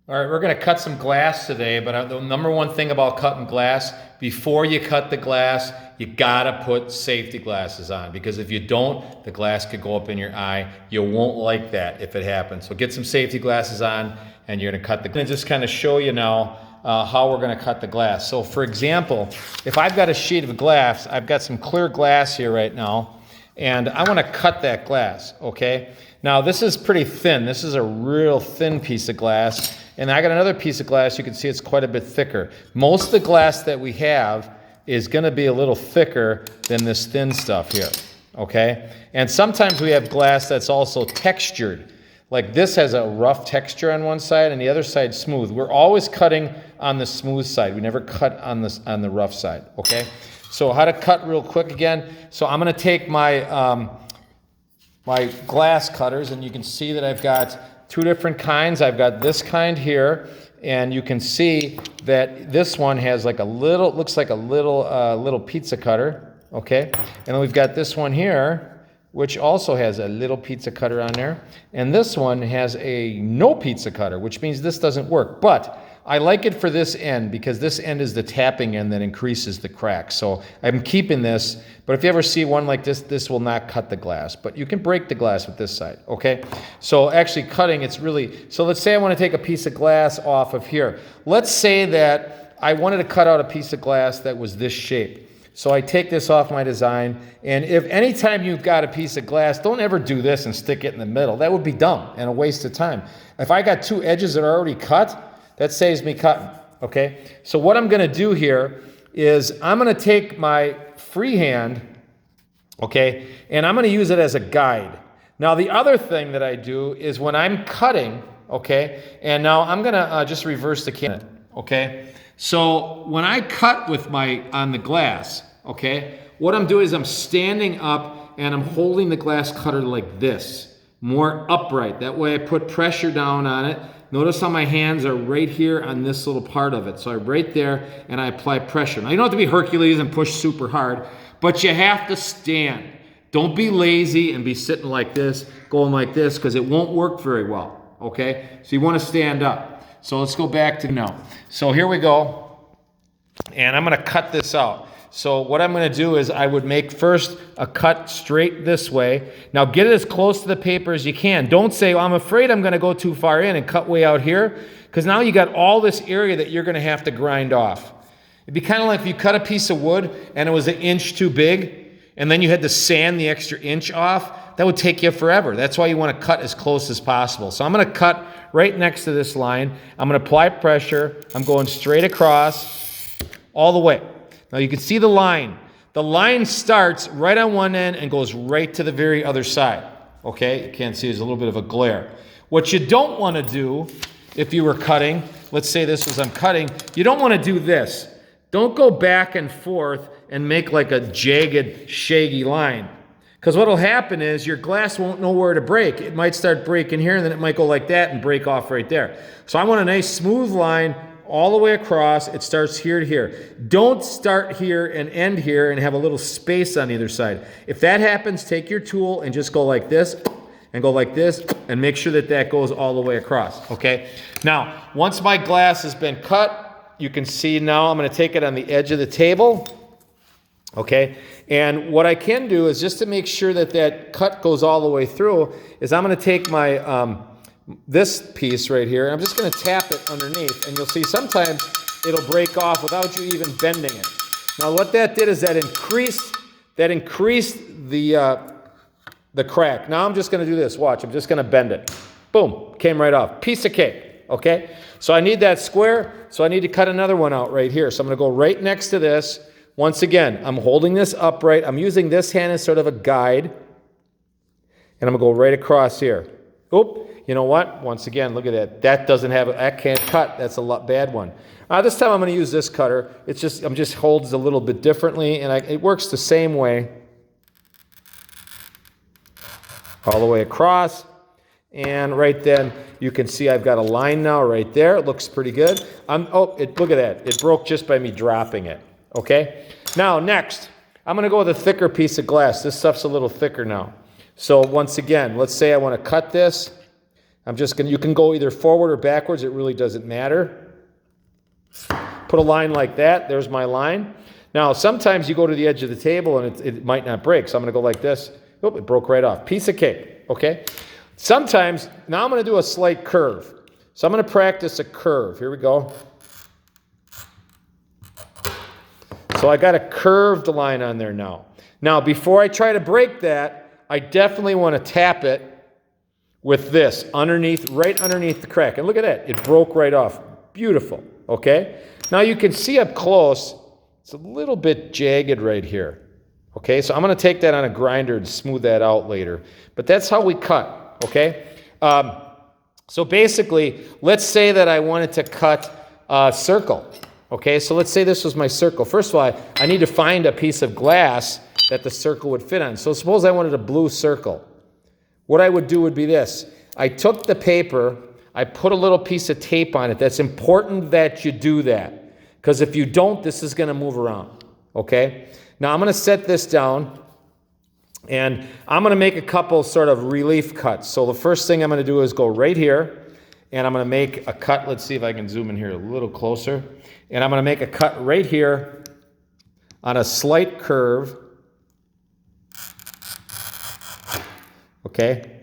All right, we're going to cut some glass today, but the number one thing about cutting glass, before you cut the glass, you got to put safety glasses on, because if you don't, the glass could go up in your eye. You won't like that if it happens. So get some safety glasses on, and you're going to cut the glass. I'm going to just kind of show you now how we're going to cut the glass. So for example, if I've got a sheet of glass, I've got some clear glass here right now, and I want to cut that glass, okay? Now this is pretty thin. This is a real thin piece of glass. And I got another piece of glass. You can see it's quite a bit thicker. Most of the glass that we have is going to be a little thicker than this thin stuff here, okay? And sometimes we have glass that's also textured. Like this has a rough texture on one side and the other side smooth. We're always cutting on the smooth side. We never cut on the rough side, okay? So how to cut real quick again. So I'm going to take my my glass cutters, and you can see that I've got two different kinds. I've got this kind here, and you can see that this one has like a little, looks like a little pizza cutter, okay? And then we've got this one here, which also has a little pizza cutter on there. And this one has a no pizza cutter, which means this doesn't work. But I like it for this end because this end is the tapping end that increases the crack. So I'm keeping this, but if you ever see one like this, this will not cut the glass, but you can break the glass with this side, okay? So actually cutting, it's really, so let's say I want to take a piece of glass off of here. Let's say that I wanted to cut out a piece of glass that was this shape. So I take this off my design, and if anytime you've got a piece of glass, don't ever do this and stick it in the middle. That would be dumb and a waste of time. If I got two edges that are already cut, that saves me cutting, okay? So what I'm gonna do here is I'm gonna take my freehand, okay, and I'm gonna use it as a guide. Now the other thing that I do is when I'm cutting, okay, and now I'm gonna just reverse the camera, okay? So when I cut with on the glass, okay, what I'm doing is I'm standing up and I'm holding the glass cutter like this, more upright. That way I put pressure down on it. Notice how my hands are right here on this little part of it. So I'm right there and I apply pressure. Now you don't have to be Hercules and push super hard, but you have to stand. Don't be lazy and be sitting like this, going like this, because it won't work very well, okay? So you want to stand up. So let's go back to now. So here we go. And I'm going to cut this out. So what I'm going to do is I would make first a cut straight this way. Now get it as close to the paper as you can. Don't say, well, I'm afraid I'm going to go too far in and cut way out here, because now you got all this area that you're going to have to grind off. It'd be kind of like if you cut a piece of wood and it was an inch too big, and then you had to sand the extra inch off. That would take you forever. That's why you want to cut as close as possible. So I'm going to cut right next to this line. I'm going to apply pressure. I'm going straight across all the way. Now you can see the line. The line starts right on one end and goes right to the very other side. Okay, you can't see, there's a little bit of a glare. What you don't want to do if you were cutting, let's say this was I'm cutting, you don't want to do this. Don't go back and forth and make like a jagged, shaggy line. Because what will happen is your glass won't know where to break. It might start breaking here, and then it might go like that and break off right there. So I want a nice smooth line all the way across. It starts here to here. Don't start here and end here and have a little space on either side. If that happens, take your tool and just go like this and go like this and make sure that that goes all the way across, okay? Now, once my glass has been cut, you can see now I'm going to take it on the edge of the table, okay? And what I can do is, just to make sure that that cut goes all the way through, is I'm going to take my this piece right here, and I'm just going to tap it underneath, and you'll see sometimes it'll break off without you even bending it. Now what that did is that increased the crack. Now I'm just going to do this. Watch, I'm just going to bend it. Boom, came right off. Piece of cake, okay? So I need that square, so I need to cut another one out right here. So I'm going to go right next to this. Once again, I'm holding this upright. I'm using this hand as sort of a guide, and I'm going to go right across here. Oop. You know what? Once again, look at that. That can't cut. That's a bad one. This time I'm going to use this cutter. I'm just holds a little bit differently, and it works the same way. All the way across. And right then, you can see I've got a line now right there. It looks pretty good. Look at that. It broke just by me dropping it. Okay? Now, next, I'm going to go with a thicker piece of glass. This stuff's a little thicker now. So once again, let's say I want to cut this. you can go either forward or backwards. It really doesn't matter. Put a line like that. There's my line. Now, sometimes you go to the edge of the table and it might not break. So I'm going to go like this. Oh, it broke right off. Piece of cake, okay? Sometimes, now I'm going to do a slight curve. So I'm going to practice a curve. Here we go. So I got a curved line on there now. Now, before I try to break that, I definitely want to tap it with this underneath, right underneath the crack. And look at that. It broke right off. Beautiful, okay? Now you can see up close, it's a little bit jagged right here. Okay, so I'm going to take that on a grinder and smooth that out later. But that's how we cut, okay? So basically, let's say that I wanted to cut a circle. Okay, so let's say this was my circle. First of all, I need to find a piece of glass that the circle would fit on. So suppose I wanted a blue circle. What I would do would be this. I took the paper, I put a little piece of tape on it. That's important that you do that. Because if you don't, this is going to move around. Okay? Now I'm going to set this down. And I'm going to make a couple sort of relief cuts. So the first thing I'm going to do is go right here. And I'm going to make a cut. Let's see if I can zoom in here a little closer. And I'm going to make a cut right here on a slight curve. Okay.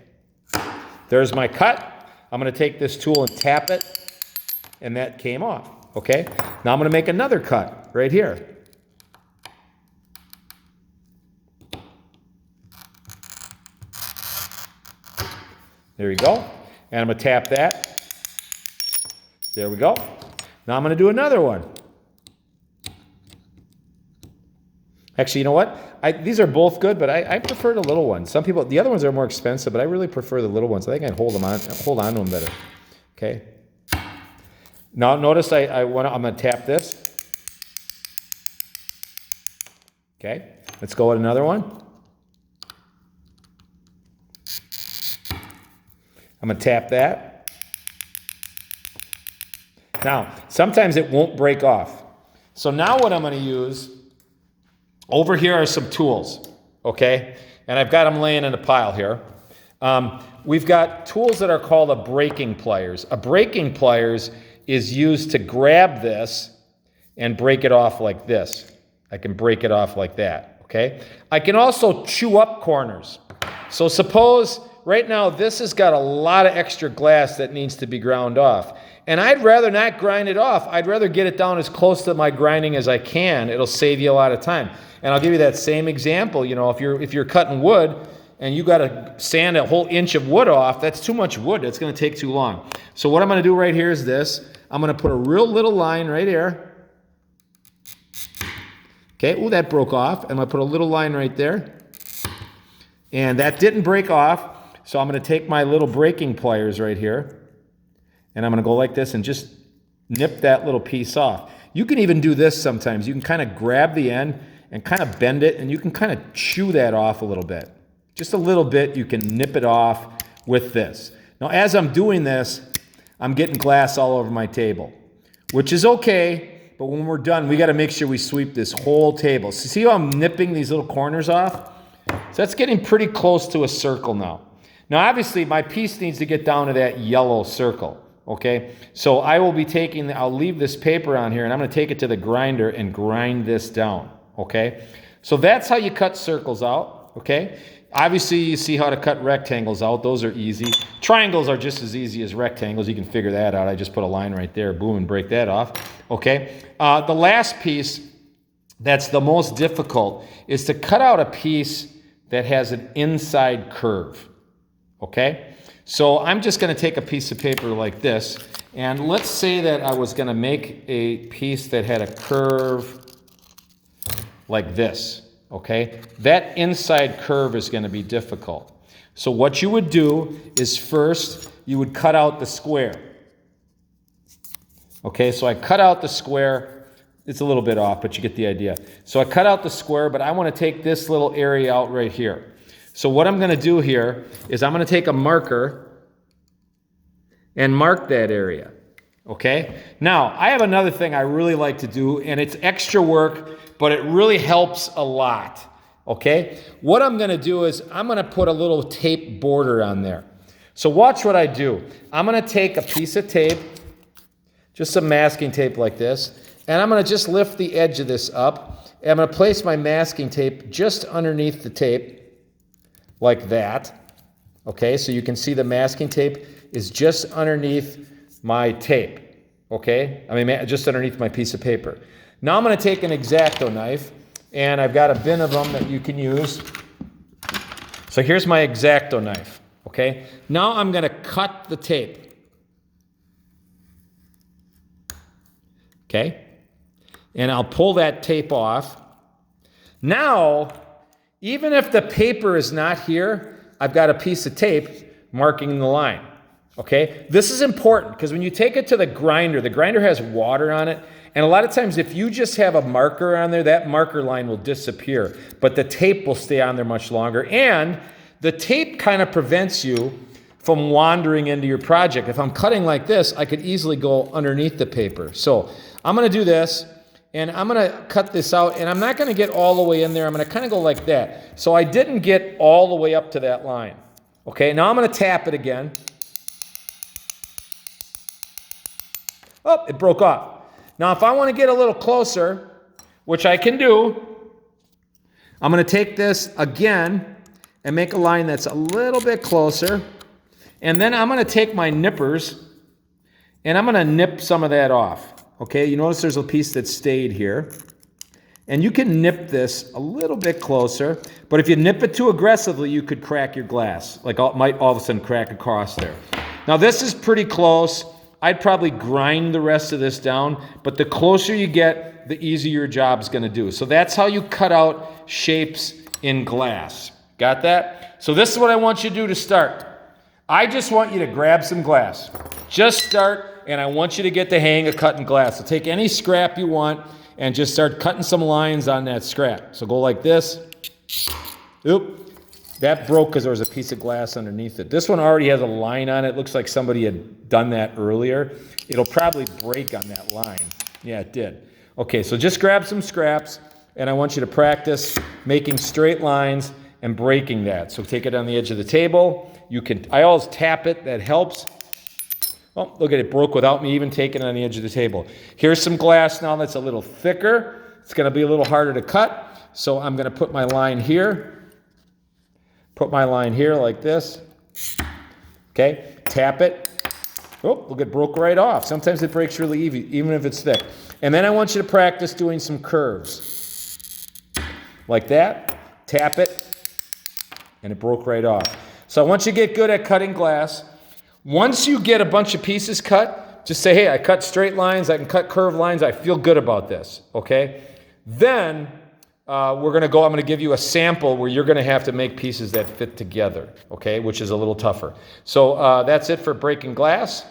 There's my cut. I'm going to take this tool and tap it. And that came off. Okay. Now I'm going to make another cut right here. There you go. And I'm going to tap that. There we go. Now I'm going to do another one. Actually, you know what? These are both good, but I prefer the little ones. Some people, the other ones are more expensive, but I really prefer the little ones. I think I can hold on to them better. Okay. Now notice I'm going to tap this. Okay. Let's go with another one. I'm going to tap that. Now, sometimes it won't break off. So now what I'm going to use, over here are some tools, okay? And I've got them laying in a pile here. We've got tools that are called a breaking pliers. A breaking pliers is used to grab this and break it off like this. I can break it off like that, okay? I can also chew up corners. So suppose right now this has got a lot of extra glass that needs to be ground off. And I'd rather not grind it off. I'd rather get it down as close to my grinding as I can. It'll save you a lot of time. And I'll give you that same example. You know, if you're cutting wood and you got to sand a whole inch of wood off, that's too much wood. That's going to take too long. So what I'm going to do right here is this. I'm going to put a real little line right here. Okay, ooh, that broke off. I'm going to put a little line right there. And that didn't break off. So I'm going to take my little breaking pliers right here. And I'm going to go like this and just nip that little piece off. You can even do this sometimes. You can kind of grab the end and kind of bend it, and you can kind of chew that off a little bit. Just a little bit, you can nip it off with this. Now, as I'm doing this, I'm getting glass all over my table, which is okay, but when we're done, we got to make sure we sweep this whole table. So see how I'm nipping these little corners off? So that's getting pretty close to a circle now. Now, obviously, my piece needs to get down to that yellow circle. Okay, so I'll leave this paper on here and I'm going to take it to the grinder and grind this down. Okay, so that's how you cut circles out. Okay, obviously you see how to cut rectangles out. Those are easy. Triangles are just as easy as rectangles. You can figure that out. I just put a line right there, boom, and break that off. Okay, the last piece that's the most difficult is to cut out a piece that has an inside curve. Okay. So I'm just going to take a piece of paper like this, and let's say that I was going to make a piece that had a curve like this, okay? That inside curve is going to be difficult. So what you would do is first, you would cut out the square. Okay, so I cut out the square. It's a little bit off, but you get the idea. So I cut out the square, but I want to take this little area out right here. So what I'm going to do here is I'm going to take a marker and mark that area, okay? Now, I have another thing I really like to do, and it's extra work, but it really helps a lot, okay? What I'm going to do is I'm going to put a little tape border on there. So watch what I do. I'm going to take a piece of tape, just some masking tape like this, and I'm going to just lift the edge of this up, and I'm going to place my masking tape just underneath the tape, like that. Okay, so you can see the masking tape is just underneath my tape. Okay, I mean, just underneath my piece of paper. Now I'm going to take an X-Acto knife, and I've got a bin of them that you can use. So here's my X-Acto knife. Okay, now I'm going to cut the tape. Okay, and I'll pull that tape off. Now, even if the paper is not here, I've got a piece of tape marking the line. Okay, this is important because when you take it to the grinder has water on it. And a lot of times if you just have a marker on there, that marker line will disappear. But the tape will stay on there much longer. And the tape kind of prevents you from wandering into your project. If I'm cutting like this, I could easily go underneath the paper. So I'm going to do this, and I'm going to cut this out, and I'm not going to get all the way in there. I'm going to kind of go like that. So I didn't get all the way up to that line. Okay, now I'm going to tap it again. Oh, it broke off. Now, if I want to get a little closer, which I can do, I'm going to take this again and make a line that's a little bit closer. And then I'm going to take my nippers and I'm going to nip some of that off. Okay, you notice there's a piece that stayed here. And you can nip this a little bit closer, but if you nip it too aggressively, you could crack your glass. Like it might all of a sudden crack across there. Now this is pretty close. I'd probably grind the rest of this down, but the closer you get, the easier your job's gonna do. So that's how you cut out shapes in glass. Got that? So this is what I want you to do to start. I just want you to grab some glass. Just start, and I want you to get the hang of cutting glass. So take any scrap you want and just start cutting some lines on that scrap. So go like this. Oop. That broke because there was a piece of glass underneath it. This one already has a line on it. Looks like somebody had done that earlier. It'll probably break on that line. Yeah, it did. Okay, so just grab some scraps, and I want you to practice making straight lines and breaking that. So take it on the edge of the table. I always tap it. That helps. Oh, look at it, broke without me even taking it on the edge of the table. Here's some glass now that's a little thicker. It's going to be a little harder to cut. So I'm going to put my line here. Put my line here like this. Okay, tap it. Oh, look, it broke right off. Sometimes it breaks really easy, even if it's thick. And then I want you to practice doing some curves. Like that. Tap it. And it broke right off. So I want you to get good at cutting glass. Once you get a bunch of pieces cut, just say, hey, I cut straight lines, I can cut curved lines, I feel good about this, okay? Then I'm gonna give you a sample where you're gonna have to make pieces that fit together, okay? Which is a little tougher. So that's it for breaking glass.